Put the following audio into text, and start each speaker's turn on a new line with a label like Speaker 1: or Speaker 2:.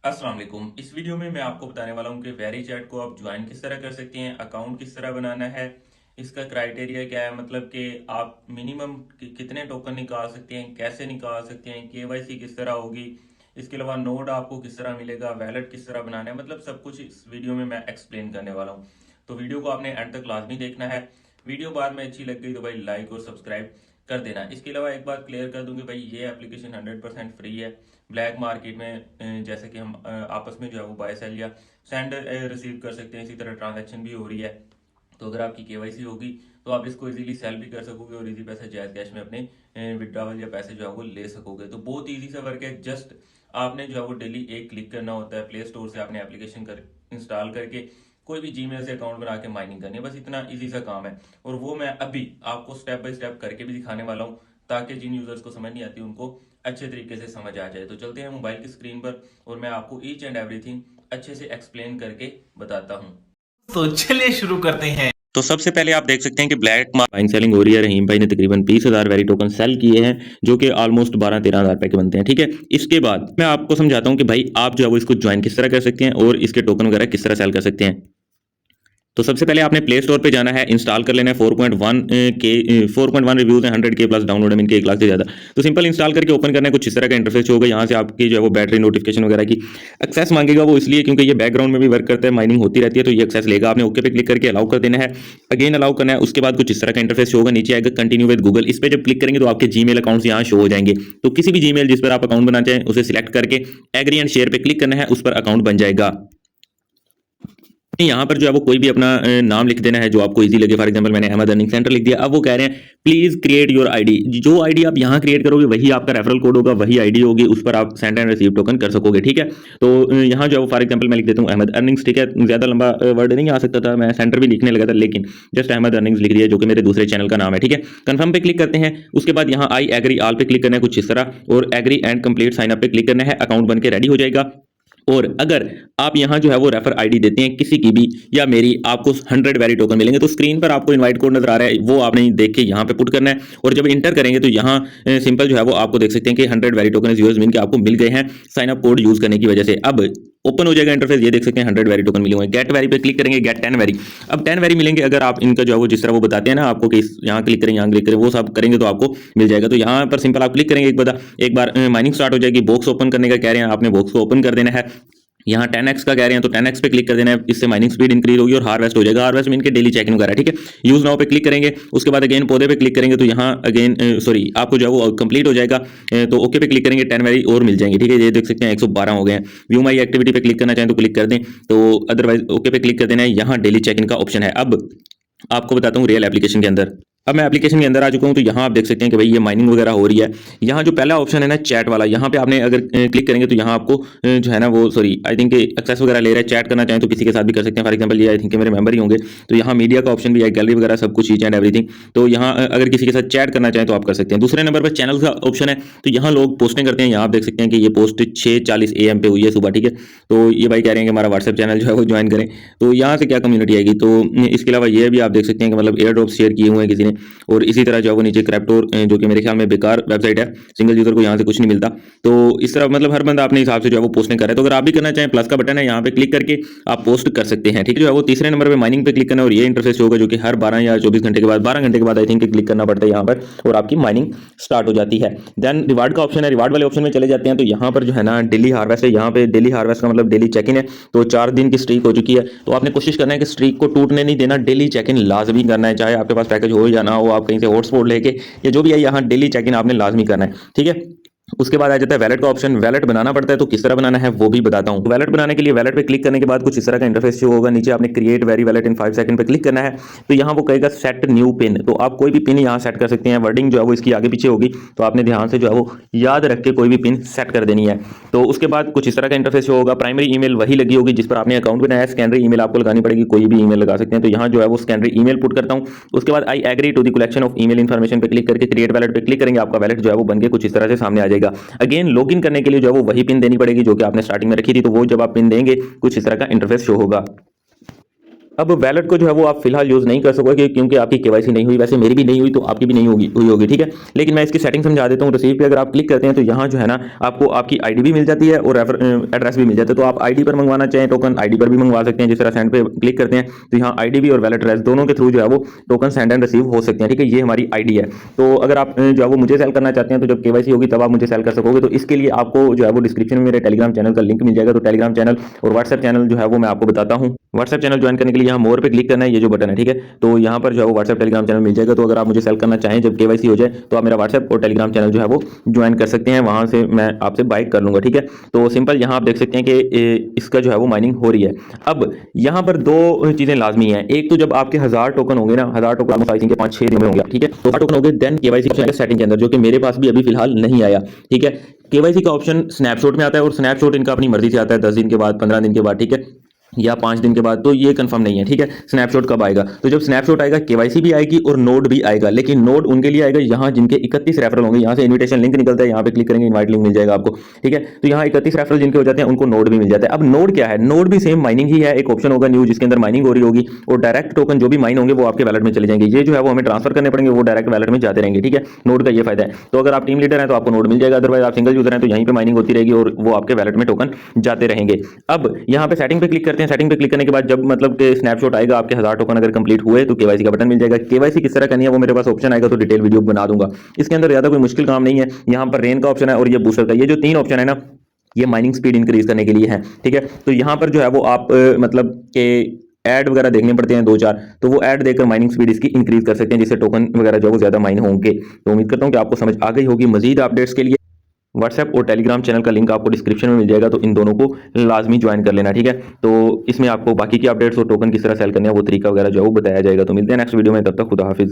Speaker 1: अस्सलाम वालेकुम। इस वीडियो में मैं आपको बताने वाला हूँ कि वेरी चैट को आप ज्वाइन किस तरह कर सकते हैं, अकाउंट किस तरह बनाना है, इसका क्राइटेरिया क्या है, मतलब कि आप मिनिमम कितने टोकन निकाल सकते हैं, कैसे निकाल सकते हैं, केवाईसी किस तरह होगी, इसके अलावा नोड आपको किस तरह मिलेगा, वैलेट किस तरह बनाना है, मतलब सब कुछ इस वीडियो में मैं एक्सप्लेन करने वाला हूँ। तो वीडियो को आपने एंड तक लाजमी देखना है। वीडियो बाद में अच्छी लग गई तो भाई लाइक और सब्सक्राइब कर देना। इसके अलावा एक बात क्लियर कर दूं कि भाई ये एप्लीकेशन 100% फ्री है। ब्लैक मार्केट में जैसे कि हम आपस में जो है वो बाय सेल या सेंड रिसीव कर सकते हैं, इसी तरह ट्रांजैक्शन भी हो रही है। तो अगर आपकी केवाईसी होगी तो आप इसको इजीली सेल भी कर सकोगे और इजी पैसे जायज़ कैश में अपने विड्रॉवल या पैसे जो है वो ले सकोगे। तो बहुत इजी सा वर्क है। जस्ट आपने जो है वो डेली एक क्लिक करना होता है, प्ले स्टोर से आपने एप्लीकेशन कर इंस्टॉल करके कोई भी जीमेल से अकाउंट बना के माइनिंग करनी है, बस इतना इजी सा काम है। और वो मैं अभी आपको स्टेप बाय स्टेप करके भी दिखाने वाला हूँ, ताकि जिन यूजर्स को समझ नहीं आती उनको अच्छे तरीके से समझ आ जाए। तो चलते हैं मोबाइल की स्क्रीन पर और मैं आपको ईच एंड एवरीथिंग अच्छे से एक्सप्लेन करके बताता हूँ।
Speaker 2: तो चलिए शुरू करते हैं।
Speaker 1: तो सबसे पहले आप देख सकते हैं कि ब्लैक बाइंग सेलिंग हो रही है। रहीम भाई ने तकरीबन 20,000 वेरी टोकन सेल किए हैं, जो कि ऑलमोस्ट 12-13 हज़ार रुपए के बनते हैं। ठीक है, इसके बाद मैं आपको समझाता हूँ कि भाई आप जो है वो इसको ज्वाइन किस तरह कर सकते हैं और इसके टोकन वगैरह किस तरह सेल कर सकते हैं। तो सबसे पहले आपने प्ले स्टोर पे जाना है, इंस्टॉल कर लेना है। 4.1 रिव्यूज हैं, 100 के प्लस डाउनलोड है इनके, 1 लाख से ज़्यादा। तो सिंपल इंस्टॉल करके ओपन करना है। कुछ इस तरह का इंटरफेस होगा। यहाँ से आपकी जो है वो बैटरी नोटिफिकेशन वगैरह की एक्सेस मांगेगा। वो इसलिए क्योंकि ये बैकग्राउंड में भी वर्क करता है, माइनिंग होती रहती है, तो ये एक्सेस लेगा। आपने ओके पे क्लिक करके अलाउ कर देना है, अगेन अलाउ करना है। उसके बाद कुछ इस तरह का इंटरफेस होगा। नीचे आएगा कंटिन्यू विद गूगल, इस पर जब क्लिक करेंगे तो आपके जीमेल अकाउंट्स यहाँ शो हो जाएंगे। तो किसी भी जीमेल जिस पर आप अकाउंट बनाना चाहें उसे सिलेक्ट करके एग्री एंड शेयर पे क्लिक करना है, उस पर अकाउंट बन जाएगा। यहाँ पर जो है वो कोई भी अपना नाम लिख देना है जो आपको इजी लगे। फॉर एग्जांपल मैंने अहमद अर्निंग सेंटर लिख दिया। अब वो कह रहे हैं प्लीज क्रिएट योर आईडी। जो आईडी आप यहाँ क्रिएट करोगे वही आपका रेफरल कोड होगा, वही आईडी होगी, उस पर आप सेंड एंड रिसीव टोकन कर सकोगे। ठीक है, तो यहाँ जो है वो फॉर एग्जांपल मैं लिख देता हूँ अहमद अर्निंग्स। ठीक है, ज्यादा लंबा वर्ड नहीं आ सकता था, मैं सेंटर भी लिखने लगा था, लेकिन जस्ट अहमद अर्निंग्स लिख दिया, जो कि मेरे दूसरे चैनल का नाम है। ठीक है, कंफर्म पे क्लिक करते हैं। उसके बाद यहाँ आई एग्री ऑल पे क्लिक करना है कुछ इस तरह, और agree and complete sign up पे क्लिक करना है। अकाउंट बन के रेडी हो जाएगा। और अगर आप यहां जो है वो रेफर आईडी देते हैं किसी की भी या मेरी, आपको 100 वेरी टोकन मिलेंगे। तो स्क्रीन पर आपको इनवाइट कोड नजर आ रहा है, वो आपने देख के यहां पे पुट करना है। और जब इंटर करेंगे तो यहां सिंपल जो है वो आपको देख सकते हैं कि 100 वेरी टोकन यूएस मीन के आपको मिल गए हैं साइन अप कोड यूज करने की वजह से। अब ओपन हो जाएगा इंटरफेस, ये देख सकते हैं 100 वेरी टोकन मिले हुए हैं। गेट वेरी पे क्लिक करेंगे, गेट 10 वेरी। अब 10 वेरी मिलेंगे अगर आप इनका जो है वो जिस तरह वो बताते हैं ना आपको कि यहाँ क्लिक करें, यहाँ क्लिक करें, वो सब करेंगे तो आपको मिल जाएगा। तो यहाँ पर सिंपल आप क्लिक करेंगे, एक बार माइनिंग स्टार्ट हो जाएगी। बॉक्स ओपन करने का कह रहे हैं, आपने बॉक्स को ओपन कर देना है। यहाँ 10x का कह रहे हैं तो 10x पे क्लिक कर देना है, इससे माइनिंग स्पीड इंक्रीज होगी और हार्वेस्ट हो जाएगा। हार्वेस्ट में इनके डेली चेकिंग वगैरह। ठीक है, यूज नाउ पे क्लिक करेंगे। उसके बाद अगेन पौधे पे क्लिक करेंगे तो यहाँ अगेन सॉरी आपको जो है वो कंप्लीट हो जाएगा। तो ओके पे क्लिक करेंगे, 10 वेरी और मिल जाएंगे। ठीक है, ये देख सकते हैं 112 हो गए हैं। व्यू माई एक्टिविटी पे क्लिक करना चाहें तो क्लिक कर दें, तो अदरवाइज ओके पे क्लिक कर देना है। यहाँ डेली चेकिंग का ऑप्शन है। अब आपको बताता हूँ रियल एप्लीकेशन के अंदर। अब मैं एप्लीकेशन के अंदर आ चुका हूँ, तो यहाँ आप देख सकते हैं कि भाई ये माइनिंग वगैरह हो रही है। यहाँ जो पहला ऑप्शन है ना चैट वाला, यहाँ पे आपने अगर क्लिक करेंगे तो यहाँ आपको जो है ना वो सॉरी आई थिंक एक्सेस वगैरह ले रहा है। चैट करना चाहें तो किसी के साथ भी कर सकते हैं। फॉर एग्जांपल ये आई थिंक मेरे मेंबर ही होंगे, तो यहाँ मीडिया का ऑप्शन भी है, गैलरी वगैरह सब कुछ ईच एंड एवरीथिंग। तो यहाँ अगर किसी के साथ चैट करना चाहें तो आप कर सकते हैं। दूसरे नंबर पर चैनल का ऑप्शन है, तो यहाँ लोग पोस्टिंग करते हैं। यहाँ आप देख सकते हैं कि ये पोस्ट 6:40 AM पे हुई है सुबह। ठीक है, तो ये भाई कह रहे हैं कि हमारा व्हाट्सएप चैनल जो है वो ज्वाइन करें। तो यहाँ से क्या कम्युनिटी आएगी। तो इसके अलावा ये भी आप देख सकते हैं कि मतलब एयर ड्रॉप शेयर किए हुए हैं किसी ने। और इसी तरह जो है वो नीचे क्रैप्टोर, जो कि मेरे ख्याल में बेकार वेबसाइट है, सिंगल यूजर को यहाँ से कुछ नहीं मिलता। तो इस तरह मतलब हर बंदा अपने हिसाब से जो है वो पोस्टिंग कर रहा है। तो अगर आप भी करना चाहें, प्लस का बटन है, यहाँ पे क्लिक करके आप पोस्ट कर सकते हैं। ठीक है, जो है वो तीसरे नंबर पे माइनिंग पे क्लिक करना है, और ये इंटरफेस होगा जो कि हर 12 या 24 घंटे के बाद, 12 घंटे के बाद आई थिंक क्लिक करना पड़ता है यहाँ पर, और आपकी माइनिंग स्टार्ट हो जाती है। देन रिवार्ड का ऑप्शन है, रिवार्ड वाले ऑप्शन में चले जाते हैं। तो यहाँ पर जो है ना डेली हार्वेस्ट है। यहाँ पे डेली हार्वेस्ट का मतलब डेली चेक इन है। तो 4 दिन की स्ट्रीक हो चुकी है, तो आपने कोशिश करना है कि स्ट्रीक को टूटने नहीं देना, डेली चेक इन लाजमी करना है, चाहे आपके पास पैकेज हो या ना हो। आप कहीं से हॉटस्पॉट लेके या जो भी है, यहाँ डेली चेक इन आपने लाजमी करना है। ठीक है, उसके बाद आ जाता है वैलेट का ऑप्शन। वैलेट बनाना पड़ता है, तो किस तरह बनाना है वो भी बताता हूं। वैलेट बनाने के लिए वैलेट पे क्लिक करने के बाद कुछ इस तरह का इंटरफेस शो होगा। नीचे आपने क्रिएट वेरी वैलेट इन 5 सेकंड पे क्लिक करना है। तो यहाँ वो कहेगा सेट न्यू पिन, तो आप कोई भी पिन यहाँ सेट कर सकते हैं। वर्डिंग जो है वो इसकी आगे पीछे होगी, तो आपने ध्यान से जो है वो याद रख के कोई भी पिन सेट कर देनी है। तो उसके बाद कुछ इस तरह का इंटरफेस शो होगा। प्राइमरी ईमेल वही लगी होगी जिस पर आपने अकाउंट बनाया है। सेकेंडरी ईमेल आपको लगानी पड़ेगी, कोई भी ईमेल लगा सकते हैं। तो यहाँ जो है वो सेकेंडरी ईमेल पुट करता हूँ। उसके बाद I agree to the collection of email information पे क्लिक करके क्रिएट वैलेट पे क्लिक करेंगे। आपका वैलेट जो है वो बन के कुछ इस तरह से सामने आ जाएगा। अगेन लॉगिन करने के लिए जो है वो वही पिन देनी पड़ेगी जो कि आपने स्टार्टिंग में रखी थी। तो वो जब आप पिन देंगे कुछ इस तरह का इंटरफेस शो होगा। अब वैलेट को जो है वो आप फिलहाल यूज़ नहीं कर सकोगे क्योंकि आपकी केवाईसी नहीं हुई, वैसे मेरी भी नहीं हुई तो आपकी भी नहीं हुई होगी, ठीक है। लेकिन मैं इसकी सेटिंग समझा देता हूँ। रिसीव पे अगर आप क्लिक करते हैं तो यहाँ जो है ना आपको आपकी आईडी भी मिल जाती है और एड्रेस भी मिल जाता है। तो आप आईडी पर मंगवाना चाहें टोकन आईडी पर भी मंगवा सकते हैं। जिस तरह सेंड पे क्लिक करते हैं तो यहाँ आईडी भी और वैलेट एड्रेस दोनों के थ्रू जो है वो टोकन सेंड एंड रिसीव हो सकते हैं, ठीक है। ये हमारी आईडी है। तो अगर आप जो है वो मुझे सेल करना चाहते हैं तो जब केवाईसी होगी तब आप मुझे सेल कर सकोगे। तो इसके लिए आपको जो है वो डिस्क्रिप्शन में मेरे टेलीग्राम चैनल का लिंक मिल जाएगा। तो टेलीग्राम चैनल और व्हाट्सएप चैनल जो है वो मैं आपको बताता हूँ। व्हाट्सएप चैनल ज्वाइन करने के लिए यहाँ मोर पे क्लिक करना है, ये जो बटन है, ठीक है। तो यहाँ पर जो है वो व्हाट्सएप टेलीग्राम चैनल मिल जाएगा। तो अगर आप मुझे सेल करना चाहें जब केवाईसी हो जाए तो आप मेरा व्हाट्सएप और टेलीग्राम चैनल जो है वो ज्वाइन कर सकते हैं, वहाँ से मैं आपसे बाय कर लूँगा, ठीक है। तो सिंपल यहाँ आप देख सकते हैं कि इसका जो है वो माइनिंग हो रही है। अब यहाँ पर दो चीज़ें लाजमी हैं। एक तो जब आपके 1000 टोकन होंगे ना, 1000 टोकन आई थिंक 5-6 दिन में होंगे, ठीक है। तो 1000 टोकन होंगे देन केवाईसी सेटिंग के अंदर, जो कि मेरे पास भी अभी फिलहाल नहीं आया, ठीक है। केवाईसी का ऑप्शन स्नैपशॉट में आता है और स्नैपशॉट इनका अपनी मर्जी से आता है, 10 दिन के बाद, 15 दिन के बाद, ठीक है, या 5 दिन के बाद। तो ये कंफर्म नहीं है, ठीक है, स्नैपशॉट कब आएगा। तो जब स्नैपशॉट आएगा केवाईसी भी आएगी और नोड भी आएगा। लेकिन नोड उनके लिए आएगा यहाँ जिनके 31 रेफरल होंगे। यहाँ से इन्विटेशन लिंक निकलता है, यहाँ पे क्लिक करेंगे इनवाइट लिंक मिल जाएगा आपको, ठीक है। तो यहाँ 31 रेफरल जिनके हो जाते हैं उनको नोड भी मिल जाता है। अब नोड क्या है? नोड भी सेम माइनिंग ही है। एक ऑप्शन होगा न्यू जिसके अंदर माइनिंग हो रही होगी और डायरेक्ट टोकन जो भी माइन होंगे वो आपके वैलेट में चले जाएंगे। ये जो है वो हमें ट्रांसफर करने पड़ेंगे, वो डायरेक्ट वैलेट में जाते रहेंगे, ठीक है। नोड का ये फायदा है। तो अगर आप टीम लीडर हैं तो आपको नोड मिल जाएगा, अदरवाइज आप सिंगल यूजर हैं तो यहीं पे माइनिंग होती रहेगी और वो आपके वैलेट में टोकन जाते रहेंगे। अब यहाँ पे सेटिंग पे क्लिक करते हैं। सेटिंग पे क्लिक करने के बाद जब मतलब कि स्नैपशॉट आएगा आपके 1000 टोकन अगर कंप्लीट हुए तो केवाईसी का बटन मिल जाएगा। केवाईसी किस तरह करनी है वो मेरे पास ऑप्शन आएगा तो डिटेल वीडियो बना दूंगा। इसके अंदर ज्यादा कोई मुश्किल काम नहीं है। यहाँ पर रेन का ऑप्शन है और ये बूस्टर का, ये जो 3 ऑप्शन है ना, ये माइनिंग स्पीड इंक्रीज करने के लिए है, ठीक है। तो यहाँ पर जो है वो आप मतलब के ऐड वगैरह देखने पड़ते हैं 2-4, तो वो ऐड देखकर माइनिंग स्पीड इसकी इंक्रीज कर सकते हैं जिससे टोकन वगैरह जो है वो ज्यादा माइन होंगे। तो उम्मीद करता हूँ कि आपको समझ आ गई होगी। मजीद अपडेट्स के लिए व्हाट्सएप और टेलीग्राम चैनल का लिंक आपको डिस्क्रिप्शन में मिल जाएगा, तो इन दोनों को लाजमी ज्वाइन कर लेना, ठीक है। तो इसमें आपको बाकी की अपडेट्स और टोकन किस तरह सेल करने हैं वो तरीका वगैरह जो है वो बताया जाएगा। तो मिलते हैं नेक्स्ट वीडियो में, तब तक खुदा हाफिज।